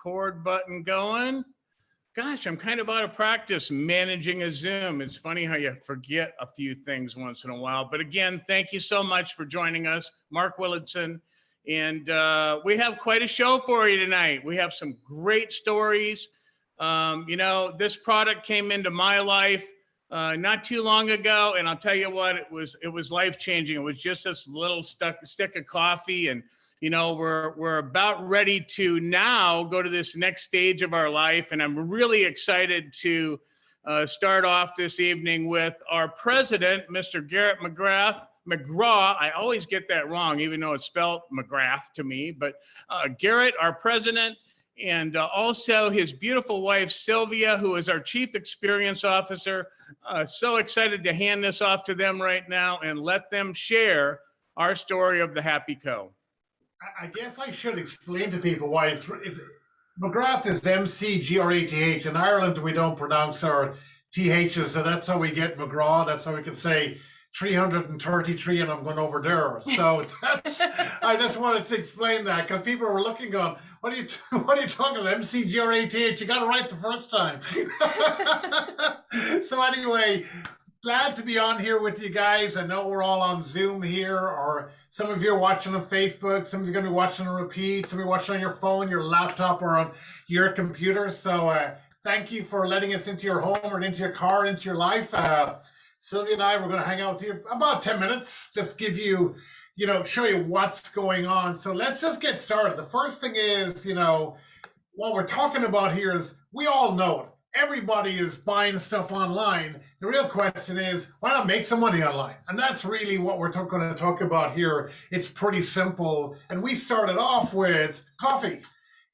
record button going. Gosh, I'm kind of out of practice managing a Zoom. It's funny how you forget a few things once in a while. But again, thank you so much for joining us, Mark Willodson. And we have quite a show for you tonight. We have some great stories. You know, this product came into my life not too long ago, and I'll tell you what, it was life-changing. It was just this little stick of coffee, and you know, we're about ready to now go to this next stage of our life, and I'm really excited to start off this evening with our president, Mr. Garrett McGrath. I always get that wrong, even though it's spelled McGrath to me. But Garrett, our president, and also his beautiful wife, Sylvia, who is our Chief Experience Officer. So excited to hand this off to them right now and let them share our story of the Happy Co. I guess I should explain to people why it's McGrath is McGrath. In Ireland, we don't pronounce our THs, so that's how we get McGraw. That's how we can say 333 and I'm going over there. So I just wanted to explain that because people were looking going, what are you talking about? McGrath? You got it right the first time. So anyway, glad to be on here with you guys. I know we're all on Zoom here, or some of you are watching on Facebook, some of you are going to be watching on repeat, some of you are watching on your phone, your laptop, or on your computer. So thank you for letting us into your home or into your car, into your life. Sylvia and I, we're going to hang out with you about 10 minutes, just give you, show you what's going on. So let's just get started. The first thing is, what we're talking about here is we all know it. Everybody is buying stuff online. The real question is, why not make some money online? And that's really what we're going to talk about here. It's pretty simple. And we started off with coffee.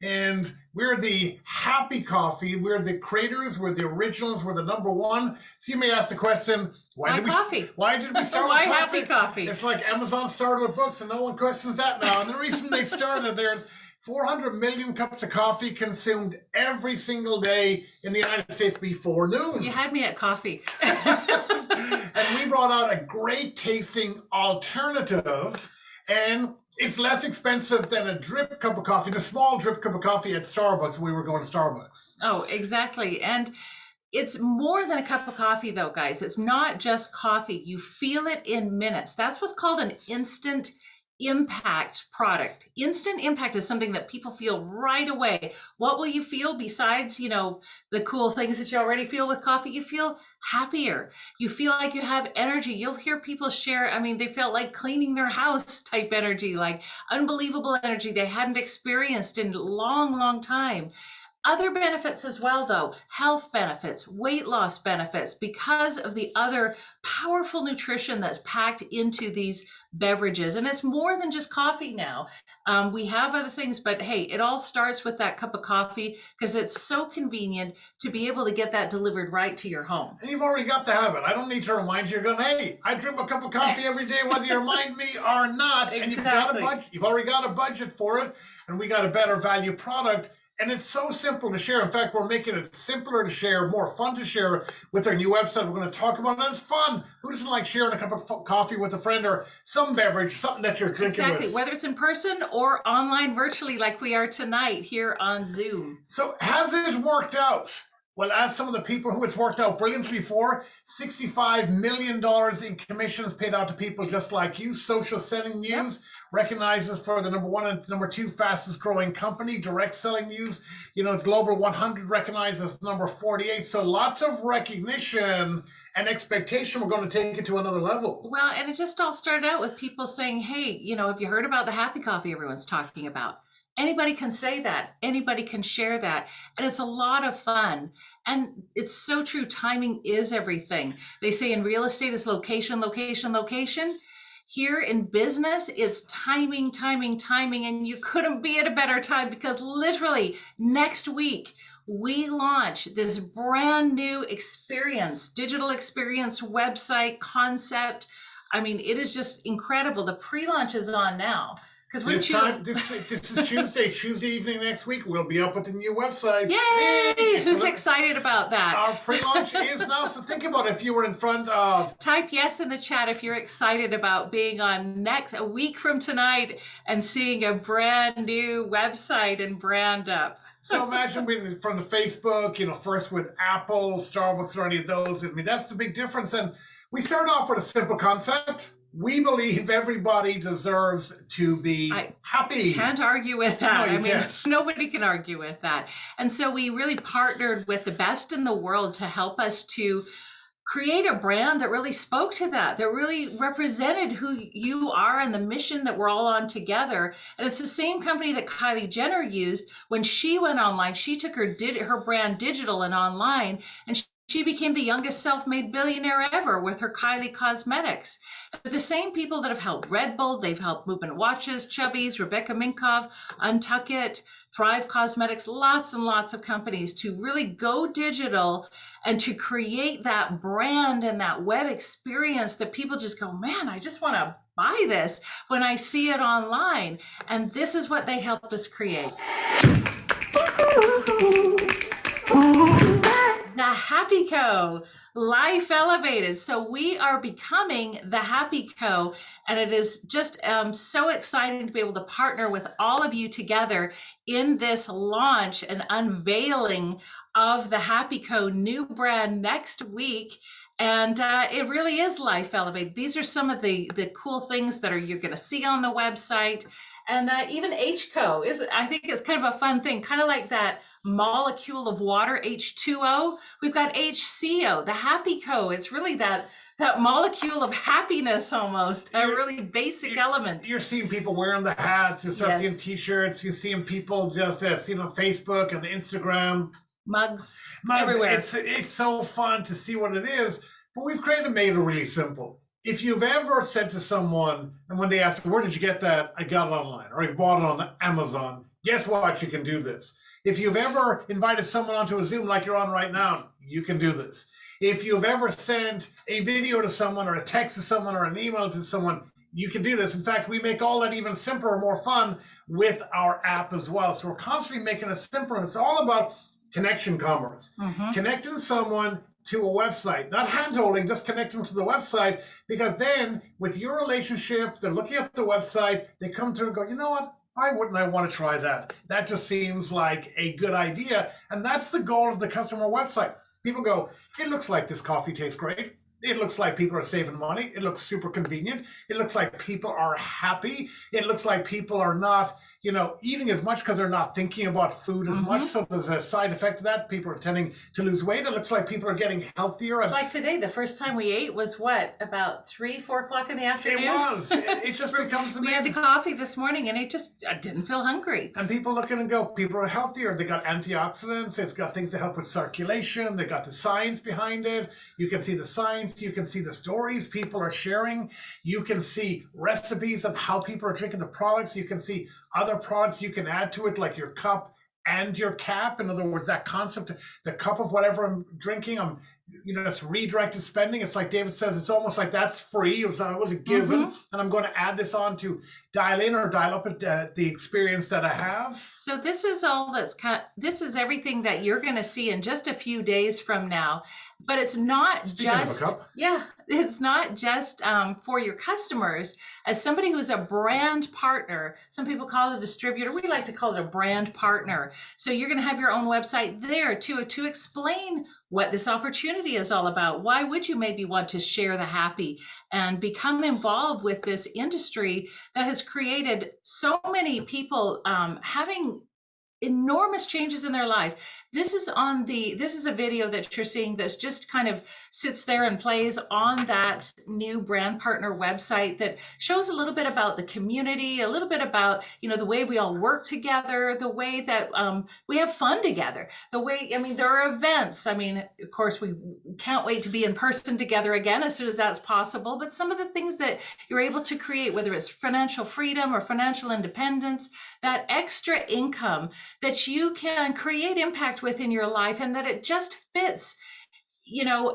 And we're the Happy Coffee. We're the creators. We're the originals. We're the number one. So you may ask the question, why did we start with Why coffee? Happy Coffee? It's like Amazon started with books and no one questions that now. And the reason they started, there's 400 million cups of coffee consumed every single day in the United States before noon. You had me at coffee. And we brought out a great tasting alternative, and it's less expensive than a drip cup of coffee, the small drip cup of coffee at Starbucks when we were going to Starbucks. Oh, exactly. And it's more than a cup of coffee though, guys. It's not just coffee. You feel it in minutes. That's what's called an instant impact product. Instant impact is something that people feel right away. What will you feel besides, the cool things that you already feel with coffee? You feel happier. You feel like you have energy. You'll hear people share, they felt like cleaning their house type energy, like unbelievable energy they hadn't experienced in a long, long time. Other benefits as well, though, health benefits, weight loss benefits, because of the other powerful nutrition that's packed into these beverages. And it's more than just coffee now. We have other things, but hey, it all starts with that cup of coffee because it's so convenient to be able to get that delivered right to your home. And you've already got the habit. I don't need to remind you. You're going, hey, I drink a cup of coffee every day, whether you remind me or not. Exactly. And you've already got a budget for it, and we got a better value product. And it's so simple to share. In fact, we're making it simpler to share, more fun to share with our new website. We're going to talk about it. And it's fun. Who doesn't like sharing a cup of coffee with a friend or some beverage, something that you're drinking Exactly. with? Whether it's in person or online virtually like we are tonight here on Zoom. So has it worked out? Well, as some of the people who it's worked out brilliantly for, $65 million in commissions paid out to people just like you. Social Selling News recognizes for the number one and number two fastest growing company. Direct Selling News, Global 100 recognizes number 48. So lots of recognition and expectation. We're going to take it to another level. Well, and it just all started out with people saying, hey, have you heard about the Happy Coffee everyone's talking about? Anybody can say that. Anybody can share that. And it's a lot of fun. And it's so true. Timing is everything. They say in real estate it's location, location, location. Here in business, it's timing, timing, timing. And you couldn't be at a better time because literally next week, we launch this brand new experience, digital experience website concept. It is just incredible. The pre-launch is on now. This is Tuesday evening next week. We'll be up with the new website. Yay! Who's excited about that? Our pre-launch is now. So think about if you were in front of. Type yes in the chat if you're excited about being on a week from tonight and seeing a brand new website and brand up. So imagine from the Facebook, first with Apple, Starbucks, or any of those. I mean, that's the big difference. And we start off with a simple concept. We believe everybody deserves to be happy. Can't argue with that. No, can't. Nobody can argue with that. And so we really partnered with the best in the world to help us to create a brand that really spoke to that really represented who you are and the mission that we're all on together. And it's the same company that Kylie Jenner used when she went online. She took her brand digital and online, and she became the youngest self-made billionaire ever with her Kylie Cosmetics. But the same people that have helped Red Bull, they've helped Movement Watches, Chubbies, Rebecca Minkoff, Untuck It, Thrive Cosmetics, lots and lots of companies to really go digital and to create that brand and that web experience that people just go, man, I just want to buy this when I see it online. And this is what they helped us create. The Happy Co. Life Elevated. So we are becoming the Happy Co. And it is just so exciting to be able to partner with all of you together in this launch and unveiling of the Happy Co. new brand next week. And it really is Life Elevated. These are some of the cool things that you're going to see on the website. And even HCO I think it's kind of a fun thing, kind of like that molecule of water, H2O. We've got HCO, the Happy Co. It's really that molecule of happiness almost, a really basic element. You're seeing people wearing the hats, you start seeing t-shirts, you're seeing people just seeing on Facebook and Instagram. Mugs everywhere. It's so fun to see what it is, but we've made it really simple. If you've ever said to someone, and when they ask, where did you get that? I got it online, or I bought it on Amazon. Guess what? You can do this. If you've ever invited someone onto a Zoom like you're on right now, you can do this. If you've ever sent a video to someone or a text to someone or an email to someone, you can do this. In fact, we make all that even simpler and more fun with our app as well. So we're constantly making it simpler. It's all about connection commerce, connecting someone to a website, not hand-holding, just connect them to the website, because then with your relationship, they're looking at the website, they come through and go, you know what? Why wouldn't I want to try that? That just seems like a good idea. And that's the goal of the customer website. People go, it looks like this coffee tastes great. It looks like people are saving money. It looks super convenient. It looks like people are happy. It looks like people are not, eating as much because they're not thinking about food as much. So there's a side effect of that. People are tending to lose weight. It looks like people are getting healthier. And like today, the first time we ate was what, about 3-4 o'clock in the afternoon? It was. It just becomes amazing. We had the coffee this morning and I didn't feel hungry. And people look in and go, people are healthier. They got antioxidants. It's got things to help with circulation. They got the science behind it. You can see the science. You can see the stories people are sharing. You can see recipes of how people are drinking the products. You can see other products you can add to it, like your cup and your cap. In other words, that concept, the cup of whatever I'm drinking, it's redirected spending. It's like David says, it's almost like that's free. It was a given. And I'm going to add this on to dial in or dial up the experience that I have. So this is this is everything that you're going to see in just a few days from now. But it's not it's not just for your customers. As somebody who's a brand partner, some people call it a distributor. We like to call it a brand partner. So you're going to have your own website there to explain what this opportunity is all about. Why would you maybe want to share the happy and become involved with this industry that has created so many people having enormous changes in their life. This is a video that you're seeing that's just kind of sits there and plays on that new brand partner website that shows a little bit about the community, a little bit about, the way we all work together, the way that we have fun together, there are events. Of course, we can't wait to be in person together again as soon as that's possible, but some of the things that you're able to create, whether it's financial freedom or financial independence, that extra income that you can create impact with in your life, and that it just fits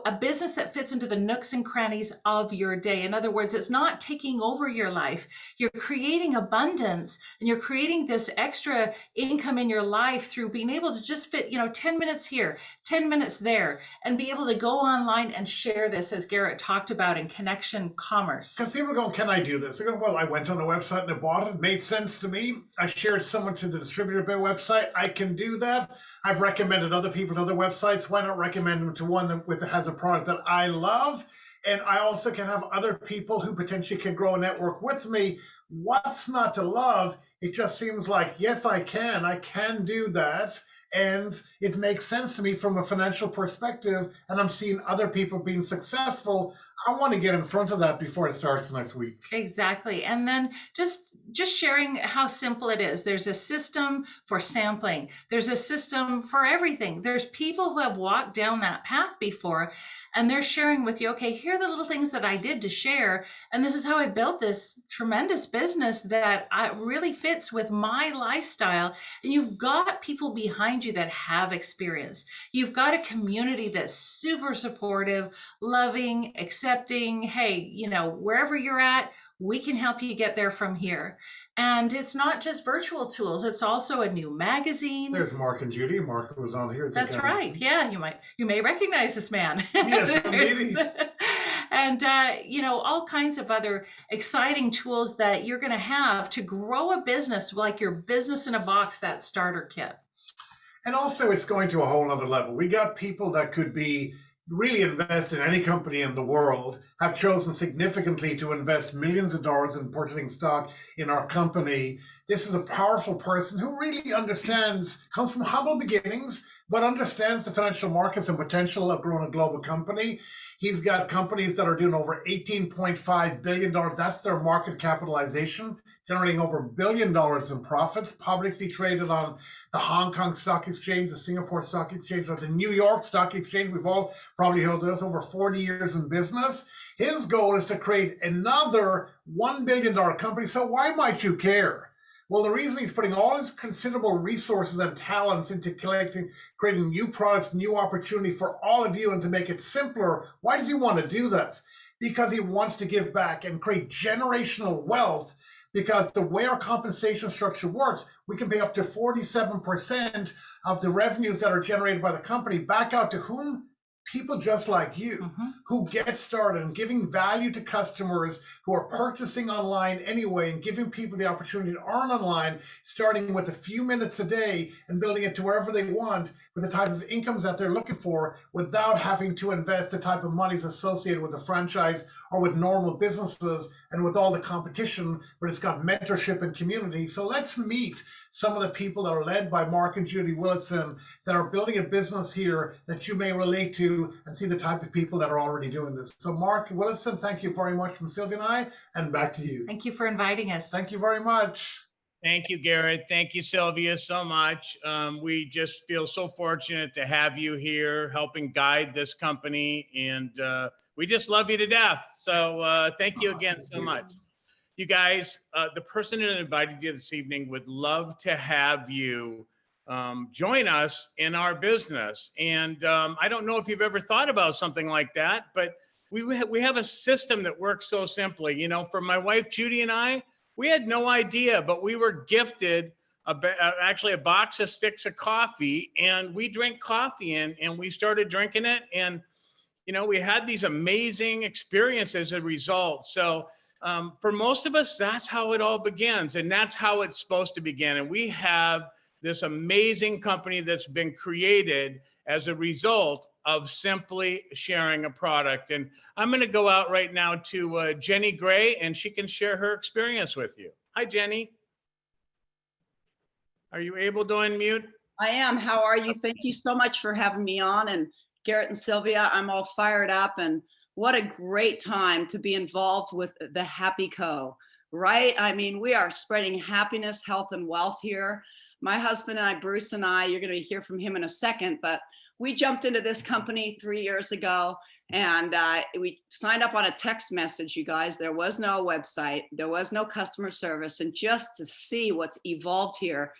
a business that fits into the nooks and crannies of your day. In other words, it's not taking over your life. You're creating abundance, and you're creating this extra income in your life through being able to just fit, 10 minutes here, 10 minutes there, and be able to go online and share this, as Garrett talked about, in connection commerce. Because people are going, can I do this? I go, well, I went on the website and I bought it. It made sense to me. I shared someone to the distributor website. I can do that. I've recommended other people to other websites. Why not recommend them to one that has a product that I love? And I also can have other people who potentially can grow a network with me. What's not to love? It just seems like, yes, I can do that. And it makes sense to me from a financial perspective. And I'm seeing other people being successful. I want to get in front of that before it starts next week. Exactly. And then just sharing how simple it is. There's a system for sampling. There's a system for everything. There's people who have walked down that path before, and they're sharing with you, okay, here are the little things that I did to share. And this is how I built this tremendous business that really fits with my lifestyle. And you've got people behind you that have experience. You've got a community that's super supportive, loving, accepting. Hey, wherever you're at, we can help you get there from here. And it's not just virtual tools. It's also a new magazine. There's Mark and Judy. Mark was on here. That's right. Yeah, you may recognize this man. Yes, maybe. And all kinds of other exciting tools that you're going to have to grow a business, like your business in a box, that starter kit. And also, it's going to a whole other level. We got people that could be really invest in any company in the world, have chosen significantly to invest millions of dollars in purchasing stock in our company. This is a powerful person who really comes from humble beginnings, but understands the financial markets and potential of growing a global company. He's got companies that are doing over $18.5 billion. That's their market capitalization, generating over $1 billion in profits, publicly traded on the Hong Kong Stock Exchange, the Singapore Stock Exchange, or the New York Stock Exchange. We've all probably heard this, over 40 years in business. His goal is to create another $1 billion company. So why might you care? Well, the reason he's putting all his considerable resources and talents into creating new products, new opportunity for all of you, and to make it simpler, why does he want to do that? Because he wants to give back and create generational wealth. Because the way our compensation structure works, we can pay up to 47% of the revenues that are generated by the company back out to whom? People just like you, who get started and giving value to customers who are purchasing online anyway, and giving people the opportunity to earn online, starting with a few minutes a day and building it to wherever they want with the type of incomes that they're looking for, without having to invest the type of monies associated with a franchise or with normal businesses and with all the competition, but it's got mentorship and community. So let's meet some of the people that are led by Mark and Judy Willodson that are building a business here that you may relate to, and see the type of people that are already doing this. So Mark Willodson, thank you very much from Sylvia and I, and back to you. Thank you for inviting us. Thank you very much. Thank you, Garrett. Thank you, Sylvia, so much. We just feel so fortunate to have you here helping guide this company, and we just love you to death. So thank you again so much. You guys, the person that invited you this evening would love to have you join us in our business. And I don't know if you've ever thought about something like that, but we have a system that works so simply. For my wife, Judy, and I, we had no idea, but we were gifted actually a box of sticks of coffee, and we drank coffee and we started drinking it. And, we had these amazing experiences as a result. So for most of us, that's how it all begins, and that's how it's supposed to begin. And we have this amazing company that's been created as a result of simply sharing a product. And I'm going to go out right now to Jenny Gray, and she can share her experience with you. Hi, Jenny. Are you able to unmute? I am. How are you? Thank you so much for having me on. And Garrett and Sylvia, I'm all fired up, and what a great time to be involved with the Happy Co, right? I mean, we are spreading happiness, health, and wealth here. My husband and I, Bruce and I, you're going to hear from him in a second, but we jumped into this company 3 years ago, and we signed up on a text message, you guys. There was no website, there was no customer service, and just to see what's evolved here.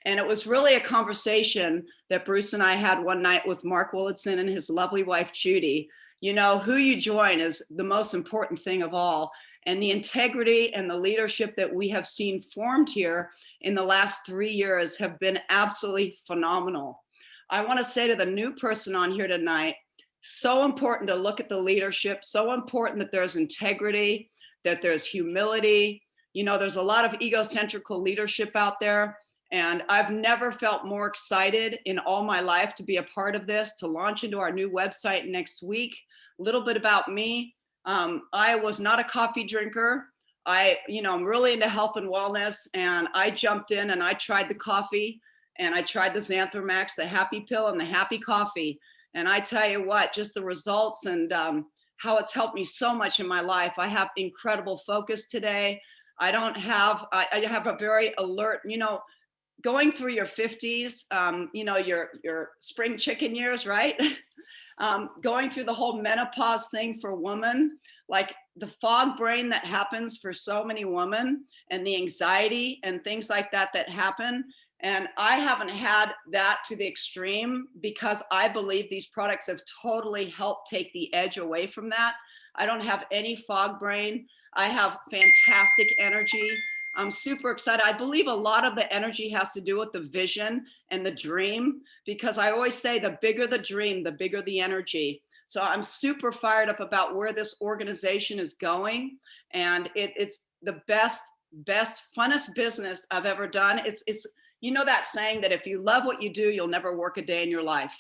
And it was really a conversation that Bruce and I had one night with Mark Willodson and his lovely wife, Judy. You know, who you join is the most important thing of all. And the integrity and the leadership that we have seen formed here in the last 3 years have been absolutely phenomenal. I want to say to the new person on here tonight, so important to look at the leadership, so important that there's integrity, that there's humility. You know, there's a lot of egocentrical leadership out there. And I've never felt more excited in all my life to be a part of this, to launch into our new website next week. A little bit about me. I was not a coffee drinker. I'm really into health and wellness, and I jumped in and I tried the coffee, and I tried the Xanthromax, the Happy Pill, and the Happy Coffee. And I tell you what, just the results and how it's helped me so much in my life. I have incredible focus today. I have a very alert, going through your 50s, your spring chicken years, right? Going through the whole menopause thing for women, like the fog brain that happens for so many women and the anxiety and things like that happen. And I haven't had that to the extreme because I believe these products have totally helped take the edge away from that. I don't have any fog brain. I have fantastic energy. I'm super excited. I believe a lot of the energy has to do with the vision and the dream, because I always say the bigger the dream, the bigger the energy. So I'm super fired up about where this organization is going. And it's the best, funnest business I've ever done. It's that saying that if you love what you do, you'll never work a day in your life.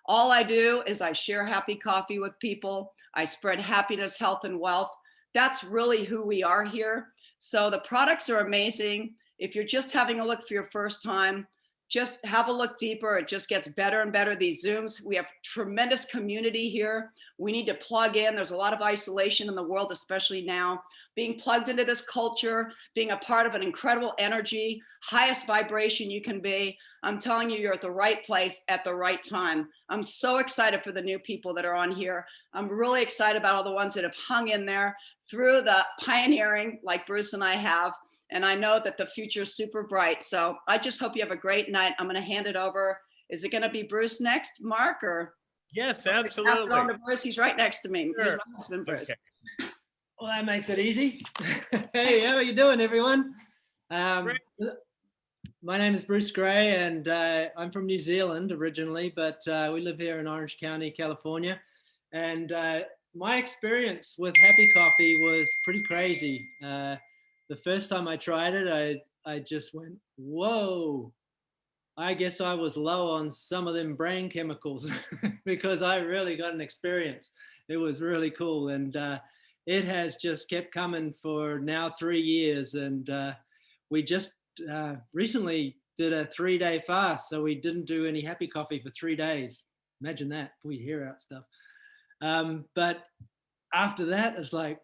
All I do is I share happy coffee with people. I spread happiness, health, and wealth. That's really who we are here. So the products are amazing. If you're just having a look for your first time, just have a look deeper. It just gets better and better. These Zooms, we have tremendous community here. We need to plug in. There's a lot of isolation in the world, especially now. Being plugged into this culture, being a part of an incredible energy, highest vibration you can be. I'm telling you, you're at the right place at the right time. I'm so excited for the new people that are on here. I'm really excited about all the ones that have hung in there through the pioneering like Bruce and I have. And I know that the future is super bright. So I just hope you have a great night. I'm going to hand it over. Is it going to be Bruce next, Mark? Or Yes, pass it absolutely. on to Bruce. He's right next to me. Sure. He's my husband, Bruce. Okay. Well, that makes it easy. Hey, how are you doing, everyone? Great. My name is Bruce Gray, and I'm from New Zealand originally, but we live here in Orange County, California. And my experience with Happy Coffee was pretty crazy. The first time I tried it, I just went, whoa. I guess I was low on some of them brain chemicals because I really got an experience. It was really cool. And it has just kept coming for now 3 years. And we just recently did a 3-day fast. So we didn't do any Happy Coffee for 3 days. Imagine that, we hear out stuff. But after that, it's like,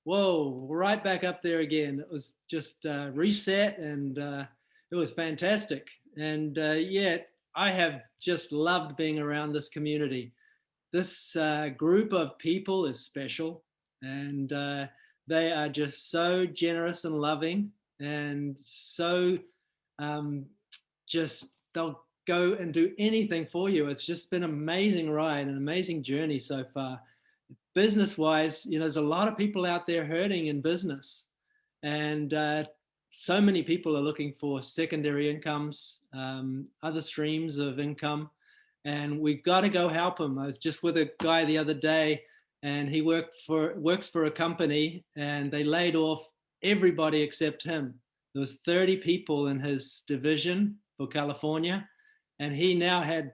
whoa, right back up there again. It was just reset, and it was fantastic. And yet I have just loved being around this community. This group of people is special, and they are just so generous and loving, and so just they'll go and do anything for you. It's just been an amazing ride, an amazing journey so far. Business-wise, there's a lot of people out there hurting in business, and so many people are looking for secondary incomes, other streams of income, and we've got to go help them. I was just with a guy the other day, and he works for a company, and they laid off everybody except him. There was 30 people in his division for California, and he now had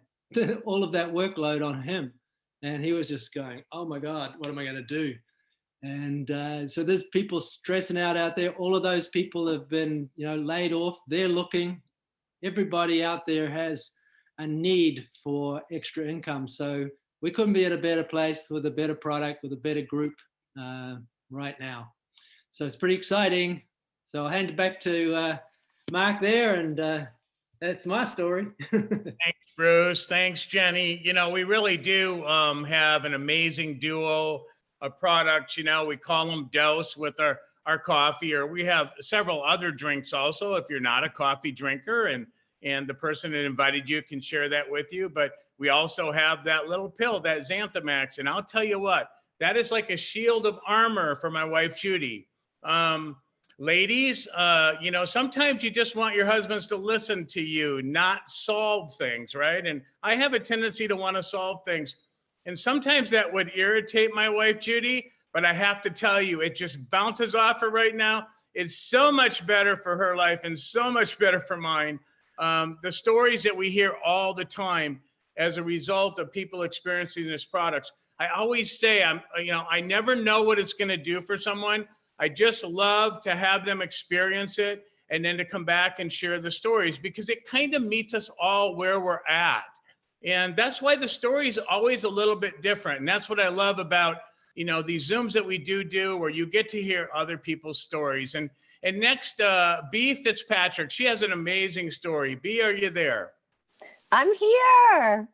all of that workload on him. And he was just going, oh my God, what am I going to do? And so there's people stressing out there. All of those people have been, laid off. They're looking. Everybody out there has a need for extra income. So we couldn't be at a better place with a better product, with a better group right now. So it's pretty exciting. So I'll hand it back to Mark there, and that's my story. Thanks, Bruce. Thanks, Jenny. We really do have an amazing duo of products. We call them Dose with our coffee, or we have several other drinks also if you're not a coffee drinker. And and the person that invited you can share that with you. But we also have that little pill, that Xanthamax. And I'll tell you what, that is like a shield of armor for my wife, Judy. Ladies, sometimes you just want your husbands to listen to you, not solve things, right? And I have a tendency to want to solve things. And sometimes that would irritate my wife, Judy, but I have to tell you, it just bounces off her right now. It's so much better for her life and so much better for mine. The stories that we hear all the time as a result of people experiencing this products, I always say, I never know what it's going to do for someone. I just love to have them experience it and then to come back and share the stories, because it kind of meets us all where we're at. And that's why the story is always a little bit different. And that's what I love about, these Zooms that we do, where you get to hear other people's stories. And next, B Fitzpatrick, she has an amazing story. B, are you there? I'm here.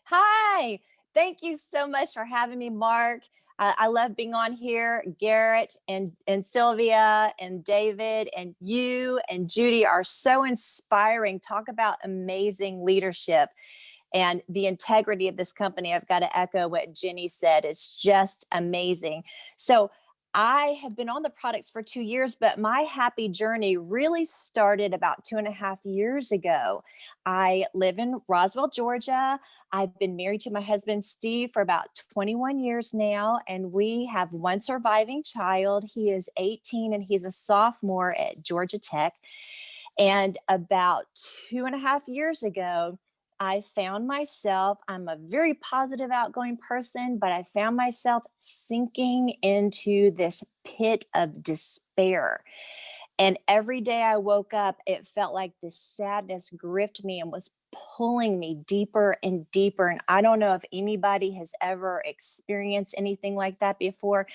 Hi. Thank you so much for having me, Mark. I love being on here. Garrett and Sylvia and David and you and Judy are so inspiring. Talk about amazing leadership and the integrity of this company. I've got to echo what Jenny said. It's just amazing. So I have been on the products for 2 years, but my happy journey really started about 2.5 years ago. I live in Roswell, Georgia. I've been married to my husband, Steve, for about 21 years now, and we have one surviving child. He is 18 and he's a sophomore at Georgia Tech. And about 2.5 years ago, I found myself, I'm a very positive, outgoing person, but I found myself sinking into this pit of despair. And every day I woke up, it felt like this sadness gripped me and was pulling me deeper and deeper. And I don't know if anybody has ever experienced anything like that before,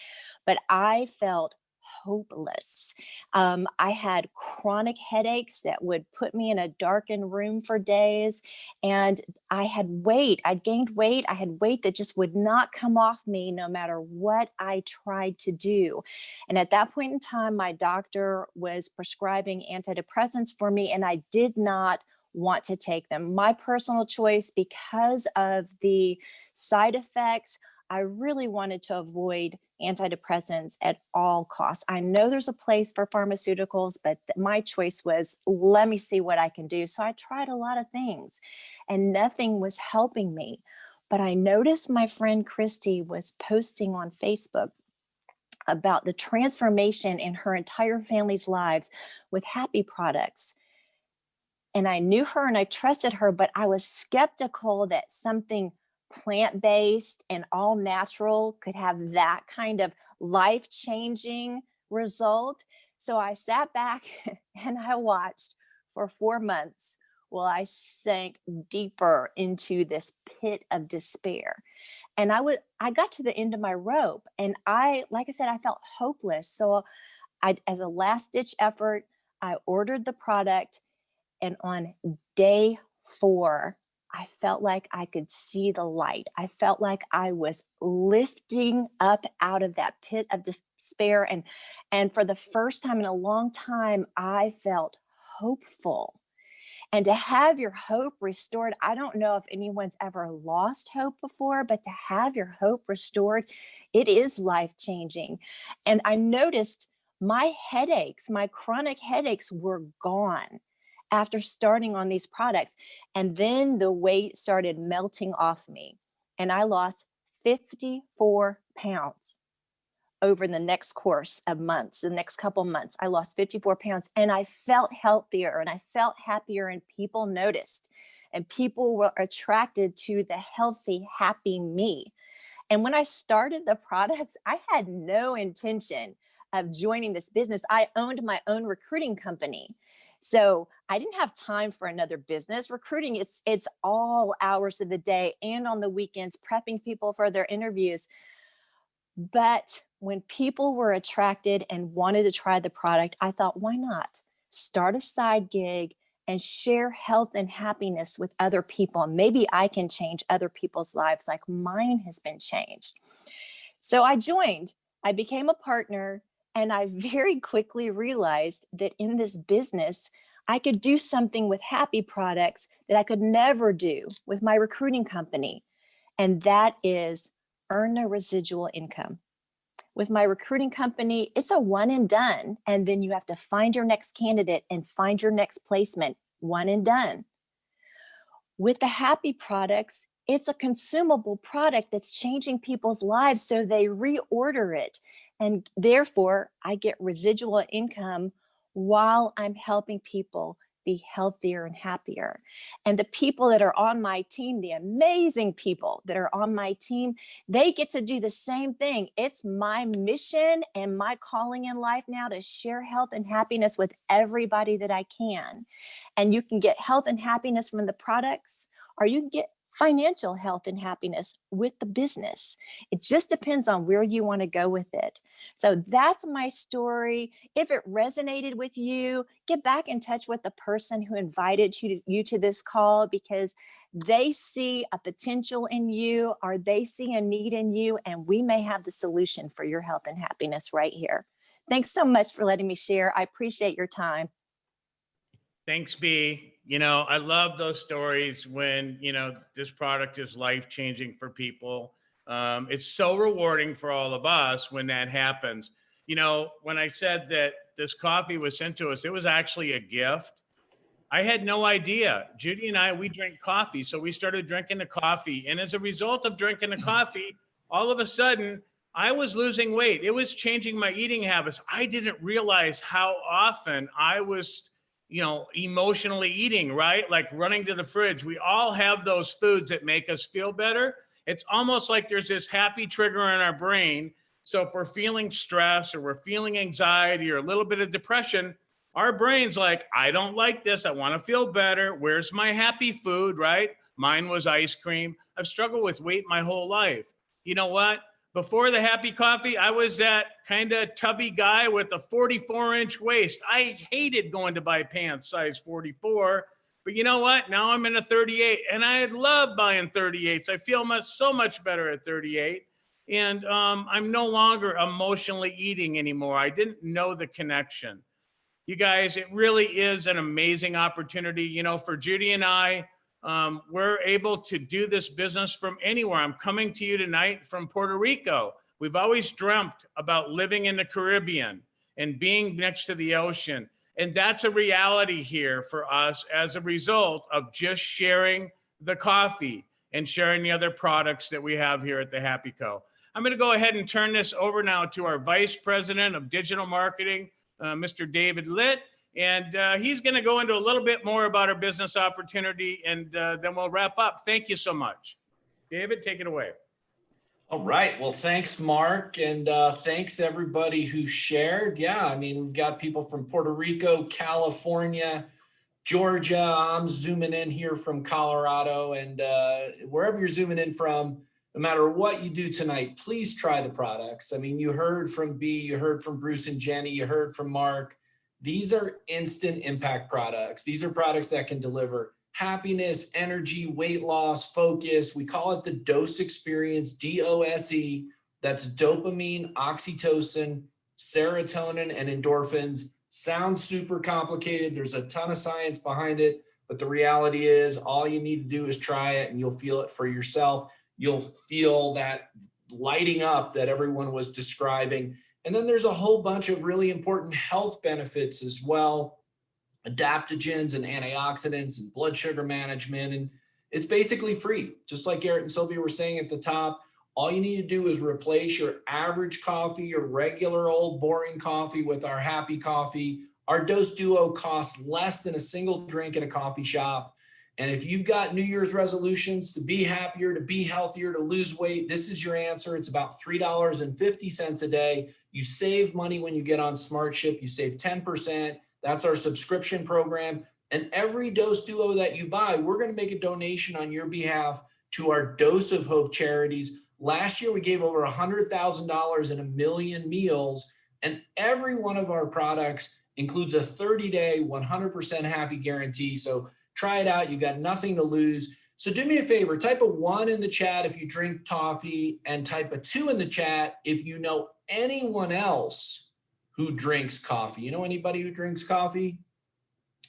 but I felt hopeless. I had chronic headaches that would put me in a darkened room for days. And I'd gained weight. I had weight that just would not come off me no matter what I tried to do. And at that point in time, my doctor was prescribing antidepressants for me, and I did not want to take them. My personal choice, because of the side effects, I really wanted to avoid antidepressants at all costs. I know there's a place for pharmaceuticals, but my choice was, let me see what I can do. So I tried a lot of things and nothing was helping me. But I noticed my friend Christy was posting on Facebook about the transformation in her entire family's lives with happy products. And I knew her and I trusted her, but I was skeptical that something plant-based and all natural could have that kind of life-changing result. So I sat back and I watched for 4 months while I sank deeper into this pit of despair. And I got to the end of my rope, and like I said, I felt hopeless. So as a last-ditch effort, I ordered the product, and on day 4, I felt like I could see the light. I felt like I was lifting up out of that pit of despair. And for the first time in a long time, I felt hopeful. And to have your hope restored, I don't know if anyone's ever lost hope before, but to have your hope restored, it is life-changing. And I noticed my chronic headaches were gone after starting on these products. And then the weight started melting off me. And I lost 54 pounds over the next course of months. The next couple months, I lost 54 pounds and I felt healthier and I felt happier, and people noticed and people were attracted to the healthy, happy me. And when I started the products, I had no intention of joining this business. I owned my own recruiting company. So I didn't have time for another business. Recruiting it's all hours of the day and on the weekends, prepping people for their interviews. But when people were attracted and wanted to try the product, I thought, why not start a side gig and share health and happiness with other people? Maybe I can change other people's lives like mine has been changed. So I joined. I became a partner. And I very quickly realized that in this business, I could do something with Happy products that I could never do with my recruiting company. And that is earn a residual income. With my recruiting company, it's a one and done. And then you have to find your next candidate and find your next placement, one and done. With the Happy products, it's a consumable product that's changing people's lives, so they reorder it. And therefore, I get residual income while I'm helping people be healthier and happier. And the people that are on my team, the amazing people that are on my team, they get to do the same thing. It's my mission and my calling in life now to share health and happiness with everybody that I can. And you can get health and happiness from the products, or you can get financial health and happiness with the business. It just depends on where you want to go with it. So that's my story. If it resonated with you, get back in touch with the person who invited you to this call, because they see a potential in you, or they see a need in you, and we may have the solution for your health and happiness right here. Thanks so much for letting me share. I appreciate your time. Thanks, B. You know, I love those stories when, you know, this product is life-changing for people. It's so rewarding for all of us when that happens. You know, when I said that this coffee was sent to us, it was actually a gift. I had no idea. Judy and I, we drink coffee. So we started drinking the coffee. And as a result of drinking the coffee, all of a sudden, I was losing weight. It was changing my eating habits. I didn't realize how often I was, you know, emotionally eating, right? Like running to the fridge. We all have those foods that make us feel better. It's almost like there's this happy trigger in our brain. So if we're feeling stress or we're feeling anxiety or a little bit of depression, our brain's like, I don't like this. I want to feel better. Where's my happy food, right? Mine was ice cream. I've struggled with weight my whole life. You know what? Before the Happy Coffee, I was that kind of tubby guy with a 44-inch waist. I hated going to buy pants size 44, but you know what? Now I'm in a 38, and I love buying 38s. I feel so much better at 38, and I'm no longer emotionally eating anymore. I didn't know the connection. You guys, it really is an amazing opportunity. You know, for Judy and I, we're able to do this business from anywhere. I'm coming to you tonight from Puerto Rico. We've always dreamt about living in the Caribbean and being next to the ocean. And that's a reality here for us as a result of just sharing the coffee and sharing the other products that we have here at the Happy Co. I'm going to go ahead and turn this over now to our Vice President of Digital Marketing, Mr. David Litt. And he's going to go into a little bit more about our business opportunity, and then we'll wrap up. Thank you so much. David, take it away. All right. Well, thanks, Mark. And thanks everybody who shared. Yeah, I mean, we've got people from Puerto Rico, California, Georgia. I'm zooming in here from Colorado, and wherever you're zooming in from, no matter what you do tonight, please try the products. I mean, you heard from B, you heard from Bruce and Jenny, you heard from Mark. These are instant impact products. These are products that can deliver happiness, energy, weight loss, focus. We call it the DOSE experience, DOSE. That's dopamine, oxytocin, serotonin, and endorphins. Sounds super complicated. There's a ton of science behind it, but the reality is all you need to do is try it and you'll feel it for yourself. You'll feel that lighting up that everyone was describing. And then there's a whole bunch of really important health benefits as well, adaptogens and antioxidants and blood sugar management. And it's basically free. Just like Garrett and Sylvia were saying at the top, all you need to do is replace your average coffee, your regular old boring coffee with our Happy Coffee. Our Dose Duo costs less than a single drink at a coffee shop. And if you've got New Year's resolutions to be happier, to be healthier, to lose weight, this is your answer. It's about $3.50 a day. You save money when you get on SmartShip. You save 10%. That's our subscription program. And every Dose Duo that you buy, we're going to make a donation on your behalf to our Dose of Hope charities. Last year, we gave over $100,000 in 1 million meals. And every one of our products includes a 30-day, 100% happy guarantee. So try it out. You got nothing to lose. So do me a favor, type a 1 in the chat if you drink coffee, and type a 2 in the chat if you know anyone else who drinks coffee. You know anybody who drinks coffee?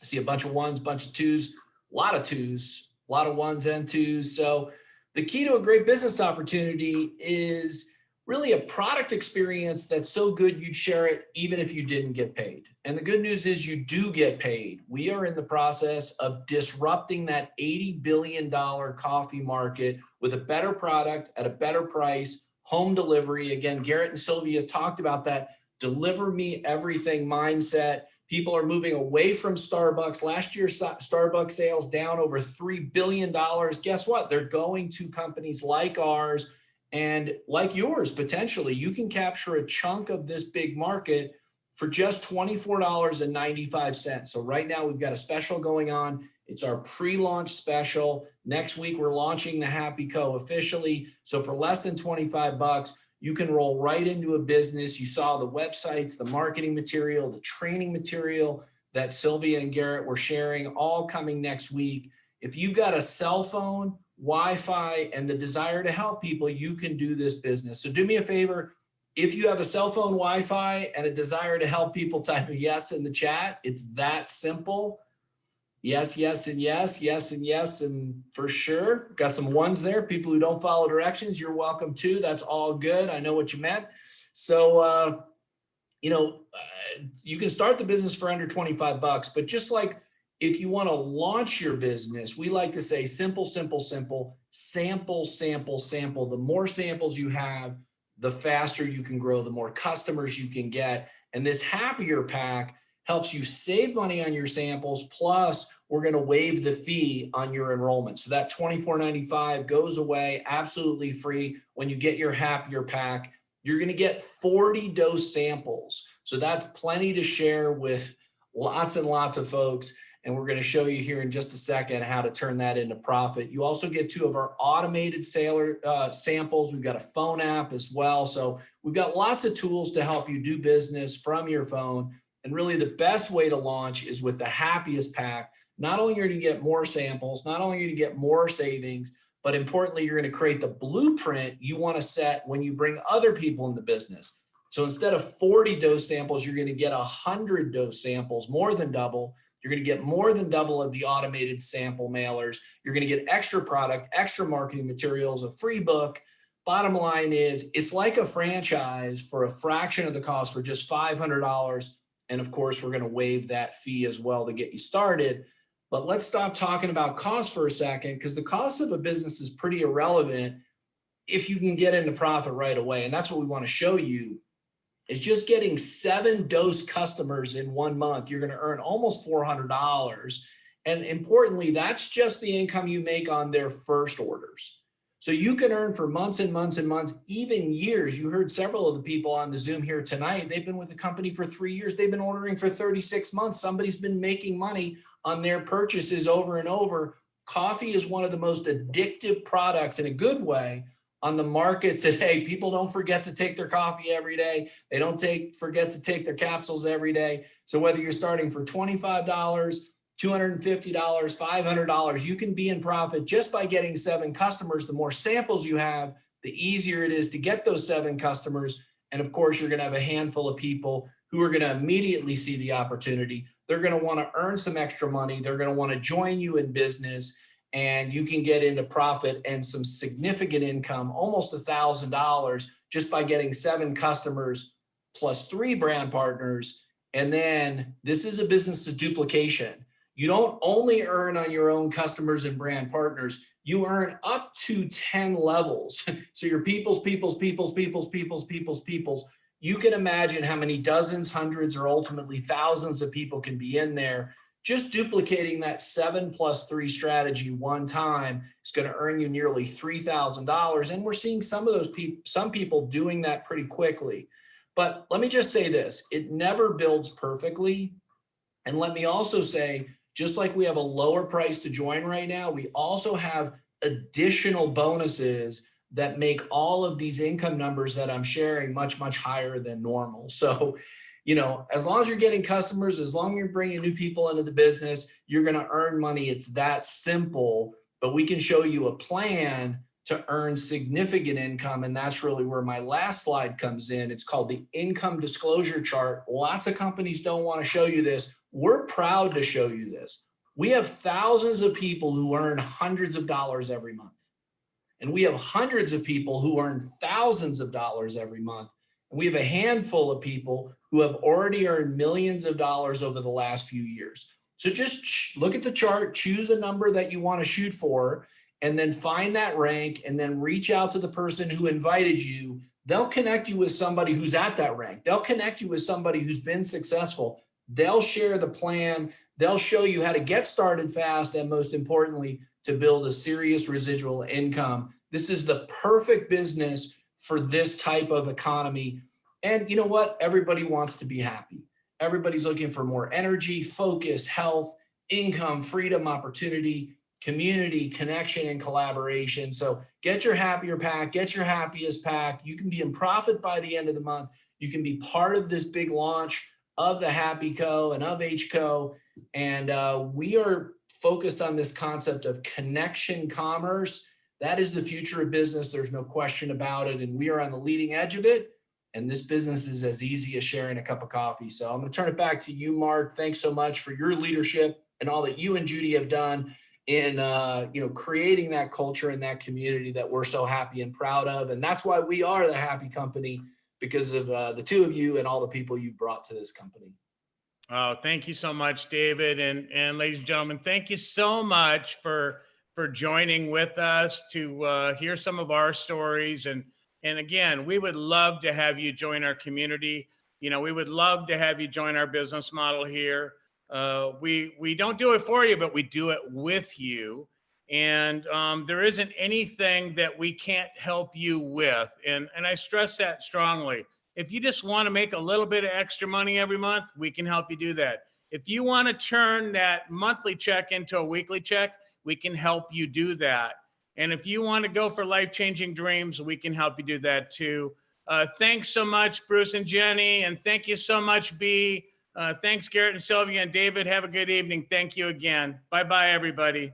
I see a bunch of ones, bunch of twos, a lot of twos, a lot of ones and twos. So the key to a great business opportunity is really a product experience that's so good you'd share it even if you didn't get paid. And the good news is you do get paid. We are in the process of disrupting that $80 billion coffee market with a better product at a better price, home delivery. Again, Garrett and Sylvia talked about that deliver me everything mindset. People are moving away from Starbucks. Last year, Starbucks sales down over $3 billion. Guess what? They're going to companies like ours and like yours, potentially. You can capture a chunk of this big market for just $24.95. So right now we've got a special going on. It's our pre-launch special. Next week, we're launching the Happy Co officially. So for less than 25 bucks, you can roll right into a business. You saw the websites, the marketing material, the training material that Sylvia and Garrett were sharing, all coming next week. If you've got a cell phone, Wi-Fi, and the desire to help people, you can do this business. So do me a favor. If you have a cell phone, Wi-Fi, and a desire to help people, type a yes in the chat. It's that simple. Yes, yes, and yes, yes, and yes, and for sure. Got some ones there. People who don't follow directions, you're welcome too. That's all good. I know what you meant. So, you can start the business for under 25 bucks, but just like if you want to launch your business, we like to say simple, simple, simple, sample, sample, sample. The more samples you have, the faster you can grow, the more customers you can get. And this Happier Pack helps you save money on your samples. Plus, we're going to waive the fee on your enrollment. So that $24.95 goes away absolutely free when you get your Happier Pack. You're going to get 40 dose samples. So that's plenty to share with lots and lots of folks. And we're going to show you here in just a second how to turn that into profit. You also get 2 of our automated samples. We've got a phone app as well. So we've got lots of tools to help you do business from your phone. And really the best way to launch is with the Happiest Pack. Not only are you going to get more samples, not only are you going to get more savings, but importantly, you're going to create the blueprint you want to set when you bring other people in the business. So instead of 40 dose samples, you're going to get 100 dose samples, more than double. You're going to get more than double of the automated sample mailers. You're going to get extra product, extra marketing materials, a free book. Bottom line is it's like a franchise for a fraction of the cost for just $500. And of course, we're going to waive that fee as well to get you started. But let's stop talking about cost for a second, because the cost of a business is pretty irrelevant if you can get into profit right away. And that's what we want to show you, is just getting 7 dose customers in 1 month. You're going to earn almost $400. And importantly, that's just the income you make on their first orders. So you can earn for months and months and months, even years. You heard several of the people on the Zoom here tonight. They've been with the company for 3 years. They've been ordering for 36 months. Somebody's been making money on their purchases over and over. Coffee is one of the most addictive products in a good way on the market today. People don't forget to take their coffee every day. They don't forget to take their capsules every day. So whether you're starting for $25, $250, $500, you can be in profit just by getting 7 customers. The more samples you have, the easier it is to get those 7 customers. And of course, you're going to have a handful of people who are going to immediately see the opportunity. They're going to want to earn some extra money. They're going to want to join you in business, and you can get into profit and some significant income, almost $1,000, just by getting 7 customers plus 3 brand partners. And then this is a business of duplication. You don't only earn on your own customers and brand partners, you earn up to 10 levels. So your people's. You can imagine how many dozens, hundreds, or ultimately thousands of people can be in there. Just duplicating that 7 + 3 strategy one time is going to earn you nearly $3,000. And we're seeing some people doing that pretty quickly. But let me just say this, it never builds perfectly. And let me also say, just like we have a lower price to join right now, we also have additional bonuses that make all of these income numbers that I'm sharing much, much higher than normal. So, as long as you're getting customers, as long as you're bringing new people into the business, you're going to earn money. It's that simple, but we can show you a plan to earn significant income. And that's really where my last slide comes in. It's called the income disclosure chart. Lots of companies don't want to show you this. We're proud to show you this. We have thousands of people who earn hundreds of dollars every month. And we have hundreds of people who earn thousands of dollars every month. And we have a handful of people who have already earned millions of dollars over the last few years. So just look at the chart, choose a number that you want to shoot for, and then find that rank, and then reach out to the person who invited you. They'll connect you with somebody who's at that rank. They'll connect you with somebody who's been successful. They'll share the plan. They'll show you how to get started fast, and most importantly, to build a serious residual income. This is the perfect business for this type of economy. And you know what? Everybody wants to be happy. Everybody's looking for more energy, focus, health, income, freedom, opportunity, community, connection, and collaboration. So get your happier pack, get your happiest pack. You can be in profit by the end of the month. You can be part of this big launch of the Happy Co. and of HCO. And we are focused on this concept of connection commerce. That is the future of business. There's no question about it. And we are on the leading edge of it. And this business is as easy as sharing a cup of coffee. So I'm going to turn it back to you, Mark. Thanks so much for your leadership and all that you and Judy have done in creating that culture and that community that we're so happy and proud of. And that's why we are the Happy Company, because of the two of you and all the people you've brought to this company. Oh, thank you so much, David. And ladies and gentlemen, thank you so much for joining with us to hear some of our stories. And again, we would love to have you join our community. We would love to have you join our business model here. We don't do it for you, but we do it with you. And there isn't anything that we can't help you with. And I stress that strongly. If you just want to make a little bit of extra money every month, we can help you do that. If you want to turn that monthly check into a weekly check, we can help you do that. And if you want to go for life-changing dreams, we can help you do that too. Thanks so much, Bruce and Jenny. And thank you so much, B. Thanks, Garrett and Sylvia and David. Have a good evening. Thank you again. Bye-bye, everybody.